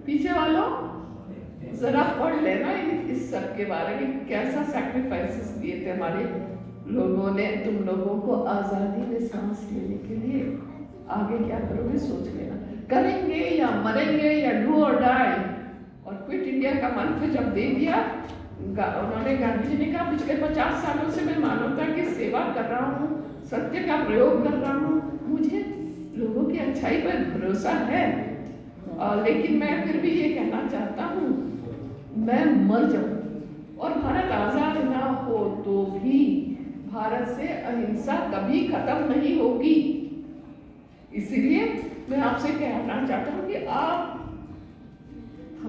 पीछे वालों जरा पढ़ लेना इस सब के बारे में, कैसा सैक्रिफाइसेस दिए थे हमारे लोगों ने तुम लोगों को आज़ादी में सांस लेने के लिए। आगे क्या करोगे सोच लेना, करेंगे या मरेंगे या डू और डाई। और क्विट इंडिया का मंत्र जब दे दिया उन्होंने, गांधी जी ने कहा पिछले 50 सालों से मैं मानवता की सेवा कर रहा हूँ, सत्य का प्रयोग कर रहा हूँ, मुझे लोगों की अच्छाई पर भरोसा है। लेकिन मैं फिर भी ये कहना चाहता हूँ, मैं मर जाऊँ और भारत आज़ाद ना हो तो भी भारत से अहिंसा कभी खत्म नहीं होगी। इसीलिए मैं आपसे कहना चाहता हूँ कि आप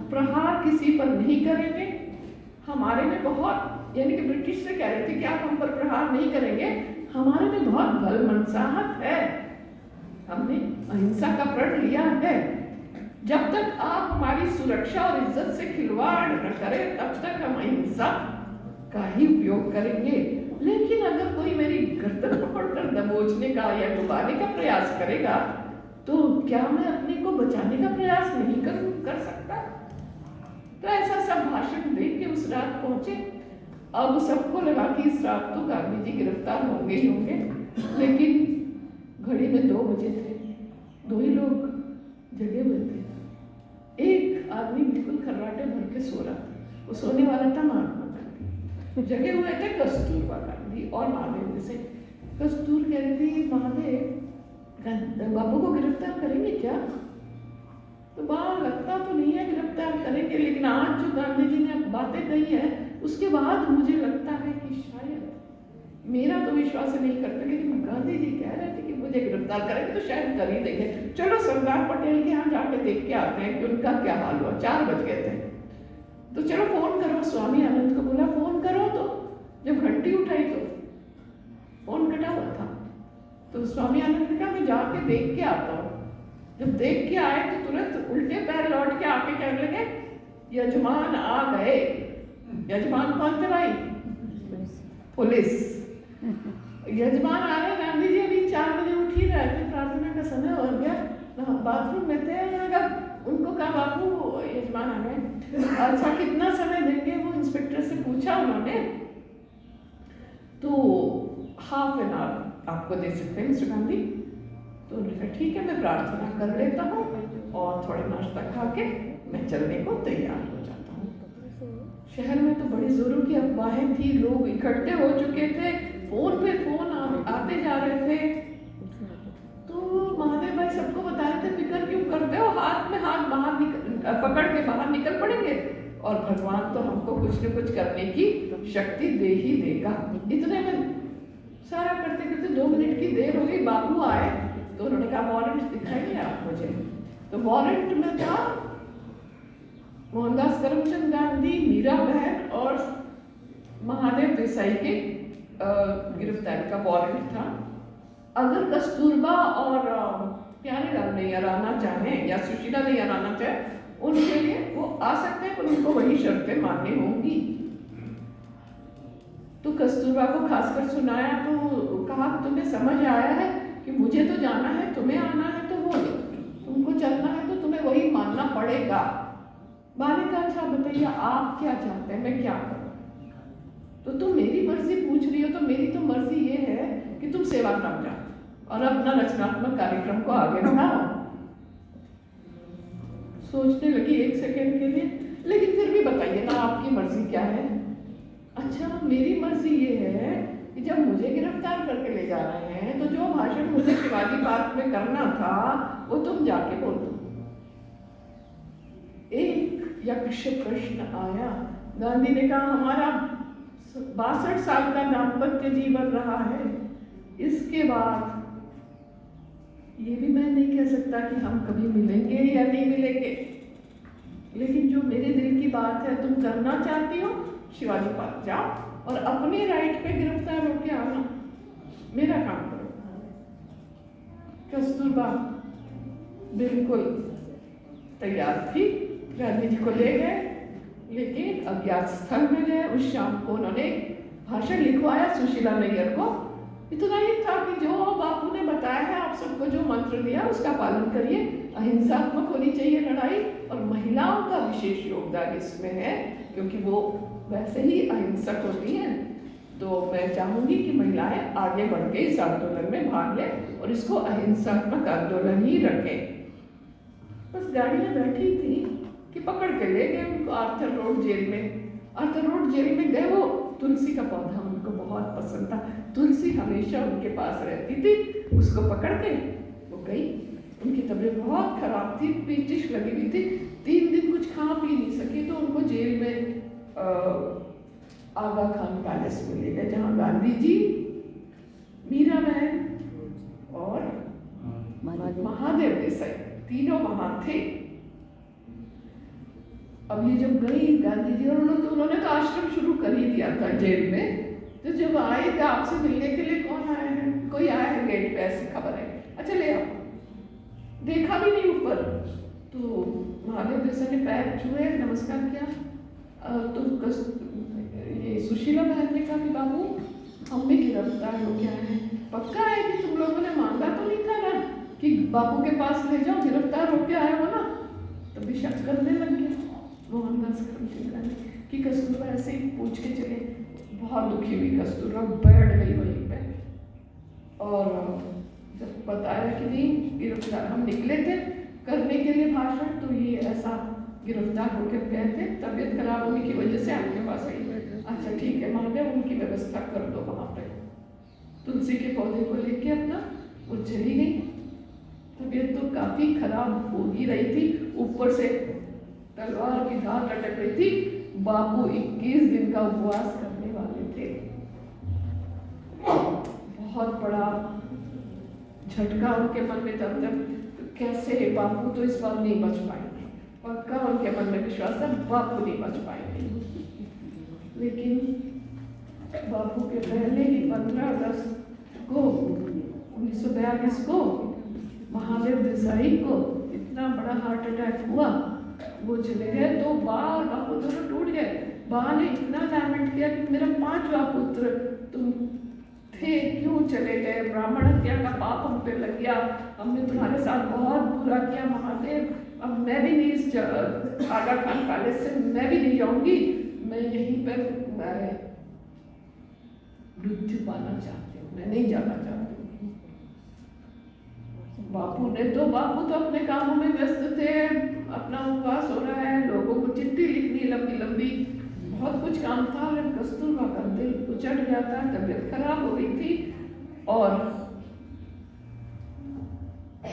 प्रहार किसी पर नहीं करेंगे। हमारे में बहुत, यानी कि ब्रिटिश से कह रहे थे कि आप हम पर प्रहार नहीं करेंगे, हमारे में बहुत बल मनसाहत है, हमने अहिंसा का प्रण लिया है। जब तक आप हमारी सुरक्षा और इज्जत से खिलवाड़ न करें तब तक हम अहिंसा का ही उपयोग करेंगे। लेकिन अगर कोई मेरी गर्दन पकड़कर दबोचने का या डुबाने का प्रयास करेगा तो क्या मैं अपने को बचाने का प्रयास नहीं कर सकता? तो ऐसा सब भाषण देख के उस रात पहुंचे। अब सबको लगा कि इस रात तो गांधी जी गिरफ्तार होंगे ही होंगे, लेकिन घड़ी में 2 बजे थे, 2 ही लोग जगे हुए थे। एक आदमी बिल्कुल खर्राटे भर के सो रहा था, वो सोने वाला था महात्मा गांधी। जगे हुए थे कस्तूरबा गांधी और महादेव जैसे। कस्तूर कह रही थी महादेव बाबू को गिरफ्तार करेंगे क्या? तो बाहर लगता तो नहीं है गिरफ्तार करेंगे, लेकिन आज जो गांधी जी ने बातें कही है उसके बाद मुझे लगता है कि शायद, मेरा तो विश्वास नहीं करता, लेकिन गांधी जी कह रहे थे कि मुझे गिरफ्तार करेंगे तो शायद कर ही देंगे। चलो सरदार पटेल के यहाँ जाके देख के आते हैं कि उनका क्या हाल हुआ। 4 बज गए थे, तो चलो फोन करो। स्वामी आनंद को बोला फोन करो, तो जब घंटी उठाई तो फोन कटा हुआ था। तो स्वामी आनंद ने कहा मैं जाके देख के आता हूँ। जब देख के आए तो तुरंत उल्टे पैर लौट के आके कहने लगे यजमान आ गए। यजमान कौन थे भाई? पुलिस। यजमान आ रहे, गांधी जी अभी 4 बजे उठ ही रहे थे, प्रार्थना का समय हो गया, बाथरूम में थे। उनको कहा बाबू यजमान आ गए। अच्छा कितना समय देंगे? वो इंस्पेक्टर से पूछा उन्होंने, तो ½ एन आवर आपको दे सकते हैं मिस्टर गांधी। तो उन्होंने कहा ठीक है मैं प्रार्थना कर लेता हूँ और थोड़ा नाश्ता खा के मैं चलने को तैयार हो जाता हूँ। शहर में तो बड़ी जोरों की अफवाहें थी, लोग इकट्ठे हो चुके थे, फोन पे फोन आते जा रहे थे। तो महादेव भाई सबको बता रहे थे फिक्र क्यों करते हो, हाथ में हाथ पकड़ के बाहर निकल पड़ेंगे और भगवान तो हमको कुछ न कुछ करने की शक्ति दे ही देगा। इतने में सारा करते करते 2 मिनट की देर हो गई। बाबू आए तो उन्होंने कहा वारंट दिखाइए आप मुझे। तो वारंट में था मोहनदास करमचंद गांधी, मीरा बहन और महादेव देसाई के गिरफ्तारी का वारंट था। अगर कस्तूरबा और प्यारेलाल नैयर आना चाहें या सुशीला नैयर आना चाहे उनके लिए वो आ सकते हैं, पर उनको वही शर्तें माननी होंगी। तो कस्तूरबा को खासकर सुनाया तो कहा तुम्हें समझ आया है कि मुझे तो जाना है, तुम्हें आना है तो वो, तुमको चलना है तो तुम्हें वही मानना पड़ेगा। बाने का अच्छा बताइए आप क्या चाहते हैं, मैं क्या करूं? तो तुम मेरी मर्जी पूछ रही हो, तो मेरी तो मर्जी ये है कि तुम सेवा कर जाओ और अपना रचनात्मक कार्यक्रम को आगे बढ़ाओ। सोचने लगी 1 सेकेंड के लिए, लेकिन फिर भी बताइए ना आपकी मर्जी क्या है? अच्छा मेरी मर्जी ये है कि जब मुझे गिरफ्तार करके ले जा रहे हैं तो जो भाषण मुझे शिवाजी पार्क में करना था वो तुम जाके बोल दो। एक यक्ष प्रश्न आया। गांधी ने कहा हमारा 62 साल का दाम्पत्य जीवन रहा है, इसके बाद ये भी मैं नहीं कह सकता कि हम कभी मिलेंगे या नहीं मिलेंगे, लेकिन जो मेरे दिल की बात है तुम करना चाहती हो, शिवाजी पार्क जाओ और अपने राइट पे गिरफ्तार होके आना, मेरा काम करो। कस्तूरबा बिल्कुल तैयार थी, गांधी जी को ले गए, लेकिन अज्ञात स्थल में गए। उस शाम को उन्होंने भाषण लिखवाया सुशीला नैयर को। इतना ही था कि जो बापू ने बताया है आप सबको, जो मंत्र दिया उसका पालन करिए, अहिंसात्मक होनी चाहिए लड़ाई और महिलाओं का विशेष योगदान इसमें है, क्योंकि वो वैसे ही अहिंसक होती हैं। तो मैं चाहूँगी कि महिलाएं आगे बढ़ के इस आंदोलन में भाग लें और इसको अहिंसात्मक आंदोलन ही रखें। बस गाड़ी में बैठी थी कि पकड़ के ले गए उनको आर्थर रोड जेल में। आर्थर रोड जेल में गए, वो तुलसी का पौधा उनको बहुत पसंद था, तुलसी हमेशा उनके पास रहती थी। उसको पकड़ के वो गई। उनकी तबीयत बहुत खराब थी, पेचिश लगी हुई थी, 3 दिन कुछ खा पी नहीं सकी। तो उनको जेल में आगा खान पैलेस में ले गए, जहाँ गांधी जी, मीरा बहन और महादेव देसाई तीनों वहां थे। अब ये जब गई गांधी जी, उन्होंने तो आश्रम शुरू कर ही दिया था जेल में। तो जब आए थे आपसे मिलने के लिए, कौन आया है, कोई आया है गेट पे, ऐसी खबर है, अच्छा ले आओ। देखा भी नहीं ऊपर। तो महादेव देसाई ने पैर छुए, नमस्कार किया। ये सुशीला बहन ने कहा कि बाबू हम भी गिरफ्तार हो गया है, पक्का है कि तुम लोगों ने मांगा तो नहीं था ना कि बाबू के पास ले जाओ, गिरफ्तार होके आए हो ना? तभी शक करने लग गया मोहनदास करमचंद गांधी कि कस्तूरबा ऐसे ही पूछ के चले। बहुत दुखी हुई कस्तूरबा, बैठ गई वहीं पे। और जब बताया कि नहीं गिरफ्तार, हम निकले थे करने के लिए भाषण, तो ये ऐसा गिरफ्तार होकर गए थे, तबीयत खराब होने की वजह से आपके पास आई। अच्छा ठीक है महादेव, उनकी व्यवस्था कर दो वहाँ पे। तुलसी के पौधे को लेके अपना वो चली गई। तबीयत तो काफी खराब हो ही रही थी, ऊपर से तलवार की धार लटक रही थी। बापू 21 दिन का उपवास करने वाले थे। बहुत बड़ा झटका उनके मन में था। जब तो कैसे बापू तो इस बार नहीं बच पाएंगे, पक्का उनके मन में विश्वास था बापू नहीं बच पाएंगे। लेकिन बापू के पहले ही 15 अगस्त को 1942 को महादेव देसाई को इतना बड़ा हार्ट अटैक हुआ, वो चले गए। तो बापू दोनों टूट गए। बा ने इतना लैमेंट किया कि मेरा 5वां पुत्र तुम थे, क्यों चले गए? ब्राह्मण हत्या का पाप हम पे लग गया, हमने तुम्हारे साथ बहुत बुरा किया महादेव। अब मैं भी नहीं इस आगा खान पैलेस से मैं भी नहीं जाऊंगी, मैं यहीं पर मृत्यु पाना चाहती हूँ, मैं नहीं जाना चाहती हूँ। बापू तो अपने कामों में व्यस्त थे, अपना उपवास हो रहा है, लोगों को चिट्ठी लिखनी लंबी लंबी, बहुत कुछ काम था। और कस्तूरबा का दिल उचट गया था, तबीयत खराब हो गई थी। और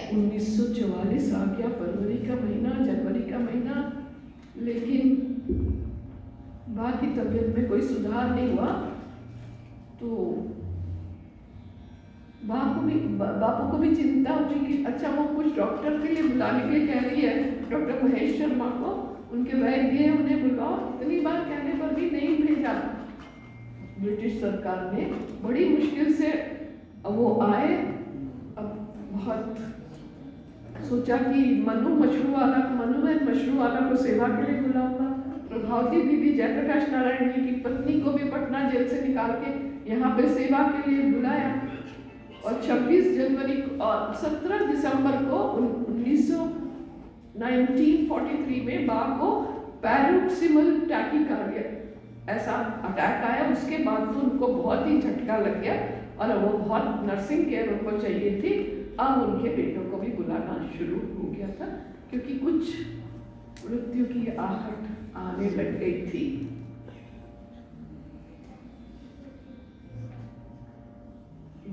1944 आ गया, फरवरी का महीना, जनवरी का महीना, लेकिन बाकी तबीयत में कोई सुधार नहीं हुआ। तो बापू को भी चिंता हुई कि अच्छा वो कुछ डॉक्टर के लिए बुलाने के लिए कह रही है, डॉक्टर महेश शर्मा को, उनके वैद्य हैं, उन्हें बुलाओ। इतनी बार कहने पर भी नहीं भेजा। ब्रिटिश सरकार ने बड़ी मुश्किल से वो आए। अब बहुत सोचा कि मनु मशरूवाला को सेवा के लिए बुलाऊंगा। प्रभावती दीदी जयप्रकाश नारायण जी की पत्नी को भी पटना जेल से निकाल के यहाँ पे सेवा के लिए बुलाया। और 26 जनवरी और 17 दिसंबर को 1943 में बा को पैरोक्सिमल टैकीकार्डिया ऐसा अटैक आया। उसके बाद तो उनको बहुत ही झटका लग गया और वो बहुत नर्सिंग केयर उनको चाहिए थी। अब उनके बेटों को भी बुलाना शुरू हो गया था, क्योंकि कुछ मृत्यु की आहट आने लग गई थी।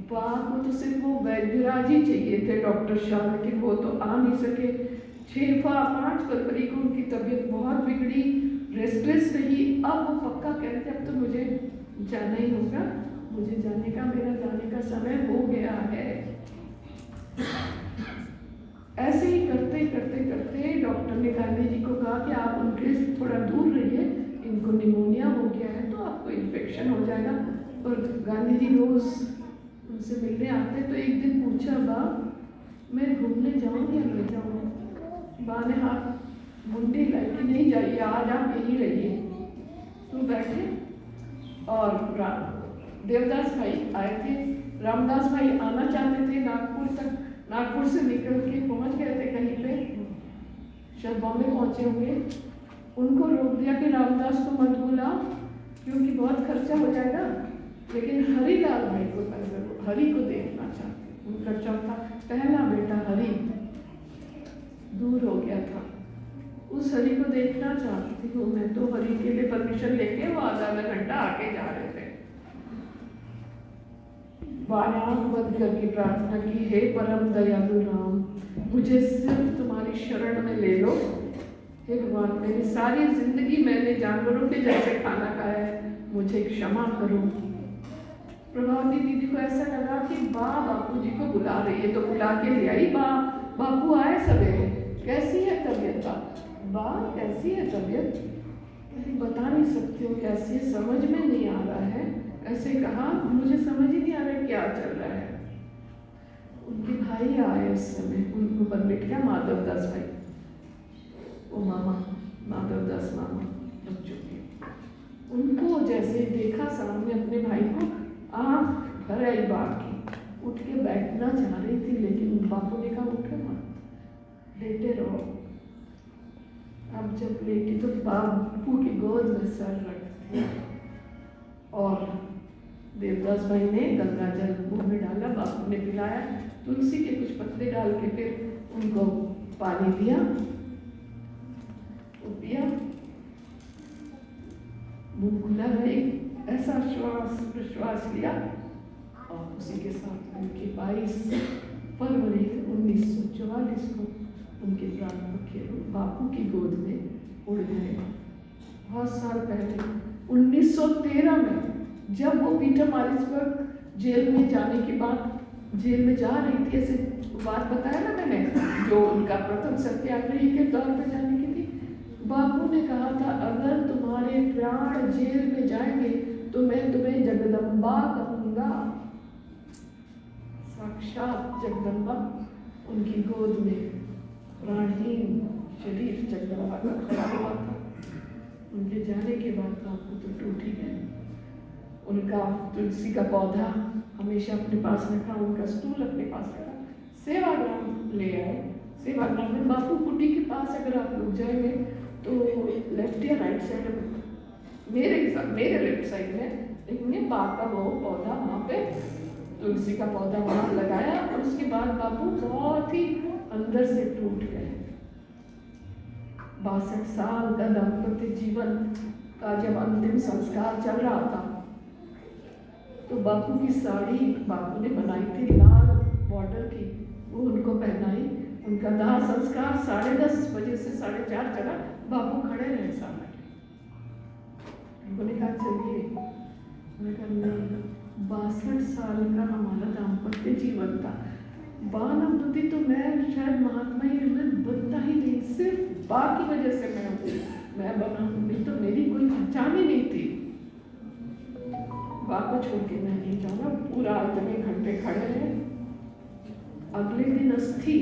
बा को तो सिर्फ वो वैद्यराज ही चाहिए थे, डॉक्टर शाह, लेकिन वो तो आ नहीं सके। 5 फरवरी को उनकी तबीयत बहुत बिगड़ी, रेस्टलेस रही। अब वो पक्का कहते अब तो मुझे जाना ही होगा, मुझे जाने का, मेरा जाने का समय हो गया है। ऐसे ही करते करते करते डॉक्टर ने गांधी जी को कहा कि आप उनके से थोड़ा दूर रहिए, इनको निमोनिया हो गया है तो आपको इन्फेक्शन हो जाएगा। और गांधी जी रोज उनसे मिलने आते। तो एक दिन पूछा, बा मैं घूमने जाऊँ या नहीं जाऊँ? बा ने हाथ मुंडी लाई कि नहीं जाइए, आज आप यहीं रहिए। तो बैठे और देवदास भाई आए थे, रामदास भाई आना चाहते थे नागपुर तक, नागपुर से निकल के पहुंच गए थे कहीं पे शायद बॉम्बे पहुंचे होंगे, उनको रोक दिया कि रामदास को मत बुलाओ क्योंकि बहुत खर्चा हो जाएगा, लेकिन हरिलाल भाई को हरि को देखना चाहते। उनका चौथा पहला बेटा हरि दूर हो गया था, उस हरि को देखना चाहती हूँ मैं। तो हरि के लिए परमिशन लेके वो आधा घंटा आके जा रहे थे। आँख बंद करके प्रार्थना की, हे परम दयालु राम, मुझे सिर्फ तुम्हारी शरण में ले लो। हे भगवान, मेरी सारी जिंदगी मैंने जानवरों के जैसे खाना खाया है, मुझे क्षमा करो। प्रभावती दीदी को ऐसा लगा कि बापू जी को बुला रही है, तो बुला के ले आई। बापू आए सवेरे, कैसी है तबीयत? कैसी है तबीयत? बता नहीं सकती हूँ कैसी है, समझ में नहीं आ रहा है। ऐसे कहा, मुझे समझ ही नहीं आ रहा क्या चल रहा है। उनके भाई आए उस समय, उनको परमिट किया, माधव दास भाई, वो मामा, माधव दास मामा बच्चों के। उनको जैसे देखा सामने अपने भाई को, आँख भर आई बाप की, उठ के बैठना चाह रही थी, लेकिन बापू ने कहा उठो मत, लेटे रहो। अब जब लेटी तो बापू की गोद में सर रख दिया और देवदास भाई ने गंगा जल मुंह में डाला, बापू ने पिलाया, तुलसी के कुछ पत्ते डाल के फिर उनको पानी दिया, वो पिया, मुंह खुला रहे, ऐसा श्वास प्रश्वास लिया। और उसी के साथ उनकी 22 फरवरी 1944 को उनके प्राण बापू की गोद में उड़ गए। बहुत साल पहले 1913 में जब वो पीटर मारिसबर्ग जेल में जाने के बाद, जेल में जा रही थी, ऐसे बात बताया ना मैंने, जो उनका प्रथम सत्याग्रही के तौर पर जाने की थी, बापू ने कहा था अगर तुम्हारे प्राण जेल में जाएंगे तो मैं तुम्हें जगदम्बा कहूंगा। साक्षात जगदम्बा उनकी गोद में प्राणहीन शरीर जगदम्बा का खड़ा हुआ था। उनके जाने के बाद बापू तो टूट ही गए। उनका तुलसी का पौधा हमेशा अपने पास रखा, उनका स्टूल अपने पास रखा, सेवाग्राम ले आए। सेवाग्राम में बापू कुटी के पास अगर आप लोग जाएंगे तो लेफ्ट या राइट साइड में, मेरे लेफ्ट साइड में देखेंगे बाग का वो पौधा, वहाँ पे तुलसी का पौधा वहाँ लगाया। और उसके बाद बापू बहुत ही अंदर से टूट गए। 62 साल का दाम्पत्य जीवन का जब अंतिम संस्कार चल रहा था तो बापू की साड़ी बापू ने बनाई थी लाल बॉर्डर की, वो उनको पहनाई। उनका दाह संस्कार 10:30 बजे से 4:30 चला। बापू खड़े रहे सामने, उन्होंने कहा चलिए, उन्होंने कहा नहीं, 62 साल का हमारा दाम्पत्य जीवन था। बाल अमृति तो मैं शायद महात्मा ही में बनता ही नहीं, सिर्फ बा की वजह से मैं बना हूँ, नहीं तो मेरी कोई पहचान ही नहीं थी। बा को छोड़ के मैं नहीं जाऊँगा। पूरा इतने घंटे खड़े रहे। अगले दिन अस्थि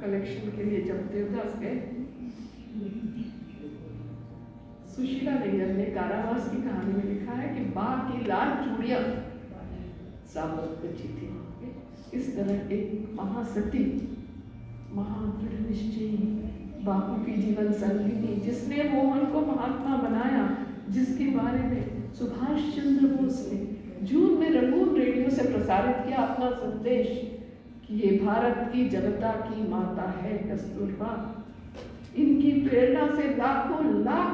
कलेक्शन के लिए जब देवदास गए, सुशीला नैयर ने कारावास की कहानी में लिखा है कि बा की लाल चूड़ियां साबत बची थी। इस तरह एक महासती, महादृढ़ निश्चयी बापू की जीवन संगिनी, जिसने मोहन को महात्मा बनाया, जिसके बारे में सुभाष चंद्र बोस ने जून में रंगून रेडियो से प्रसारित किया अपना संदेश कि ये भारत की जनता की माता है कस्तूरबा। इनकी प्रेरणा से लाखों लाख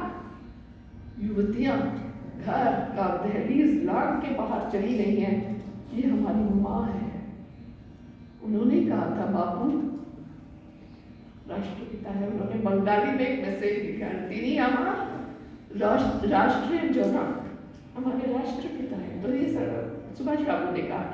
युवतियां घर का दहलीज लाग के बाहर चली गई हैं। ये हमारी माँ है। उन्होंने कहा था, बापू राष्ट्रपिता है। उन्होंने बंगाली में एक मैसेज लिखा, तीनी हमारा राष्ट्रीय जनक, हमारे राष्ट्रपिता है। तो ये सुभाष बाबू ने कहा।